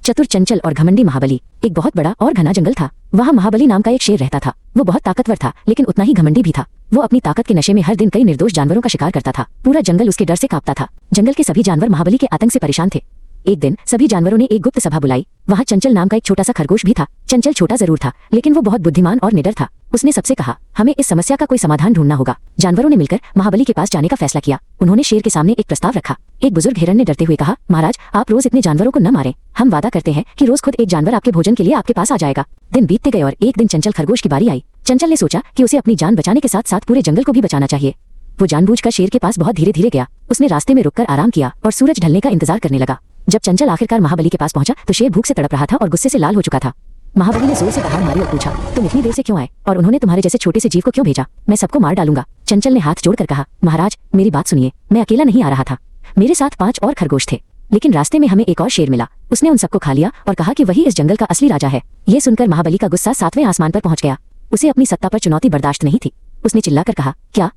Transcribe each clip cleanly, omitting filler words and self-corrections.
चतुर, चंचल और घमंडी महाबली। एक बहुत बड़ा और घना जंगल था। वहाँ महाबली नाम का एक शेर रहता था। वो बहुत ताकतवर था, लेकिन उतना ही घमंडी भी था। वो अपनी ताकत के नशे में हर दिन कई निर्दोष जानवरों का शिकार करता था। पूरा जंगल उसके डर से कांपता था। जंगल के सभी जानवर महाबली के आतंक से परेशान थे। एक दिन सभी जानवरों ने एक गुप्त सभा बुलाई। वहाँ चंचल नाम का एक छोटा सा खरगोश भी था। चंचल छोटा जरूर था, लेकिन वो बहुत बुद्धिमान और निडर था। उसने सबसे कहा, हमें इस समस्या का कोई समाधान ढूंढना होगा। जानवरों ने मिलकर महाबली के पास जाने का फैसला किया। उन्होंने शेर के सामने एक प्रस्ताव रखा। एक बुजुर्ग हिरन ने डरते हुए कहा, महाराज, आप रोज इतने जानवरों को न मारें। हम वादा करते हैं कि रोज खुद एक जानवर आपके भोजन के लिए आपके पास आ जाएगा। दिन बीतते गए और एक दिन चंचल खरगोश की बारी आई। चंचल ने सोचा कि उसे अपनी जान बचाने के साथ साथ पूरे जंगल को भी बचाना चाहिए। वो जानबूझकर शेर के पास बहुत धीरे धीरे गया। उसने रास्ते में रुककर आराम किया और सूरज ढलने का इंतजार करने लगा। जब चंचल आखिरकार महाबली के पास पहुंचा तो शेर भूख से तड़प रहा था और गुस्से से लाल हो चुका था। महाबली ने जोर से दहाड़ मारी और पूछा, तुम इतनी देर से क्यों आए और उन्होंने तुम्हारे जैसे छोटे से जीव को क्यों भेजा? मैं सबको मार डालूंगा। चंचल ने हाथ जोड़कर कहा, महाराज, मेरी बात सुनिए। मैं अकेला नहीं आ रहा था। मेरे साथ 5 और खरगोश थे, लेकिन रास्ते में हमें एक और शेर मिला। उसने उन सबको खा लिया और कहा कि वही इस जंगल का असली राजा है। ये सुनकर महाबली का गुस्सा 7वें आसमान पर पहुंच गया। उसे अपनी सत्ता पर चुनौती बर्दाश्त नहीं थी। उसने चिल्लाकर कहा, क्या?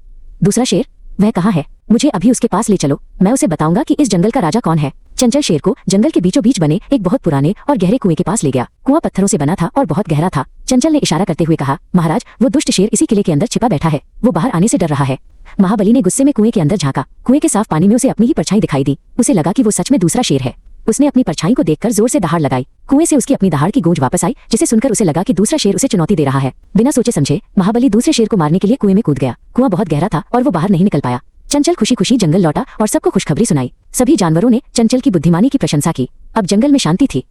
दूसरा शेर? वह कहाँ है? मुझे अभी उसके पास ले चलो। मैं उसे बताऊंगा कि इस जंगल का राजा कौन है। चंचल शेर को जंगल के बीचों बीच बने एक बहुत पुराने और गहरे कुएं के पास ले गया। कुआं पत्थरों से बना था और बहुत गहरा था। चंचल ने इशारा करते हुए कहा, महाराज, वो दुष्ट शेर इसी किले के अंदर छिपा बैठा है। वो बाहर आने से डर रहा है। महाबली ने गुस्से में कुएं के अंदर झांका। कुएं के साफ पानी में उसे अपनी ही परछाई दिखाई दी। उसे लगा कि वो सच में दूसरा शेर है। उसने अपनी परछाई को देखकर जोर से दहाड़ लगाई। कुएं से उसकी अपनी दहाड़ की गूंज वापस आई, जिसे सुनकर उसे लगा कि दूसरा शेर उसे चुनौती दे रहा है। बिना सोचे समझे महाबली दूसरे शेर को मारने के लिए कुएं में कूद गया। कुआं बहुत गहरा था और वो बाहर नहीं निकल पाया। चंचल खुशी खुशी जंगल लौटा और सबको खुशखबरी सुनाई। सभी जानवरों ने चंचल की बुद्धिमानी की प्रशंसा की। अब जंगल में शांति थी।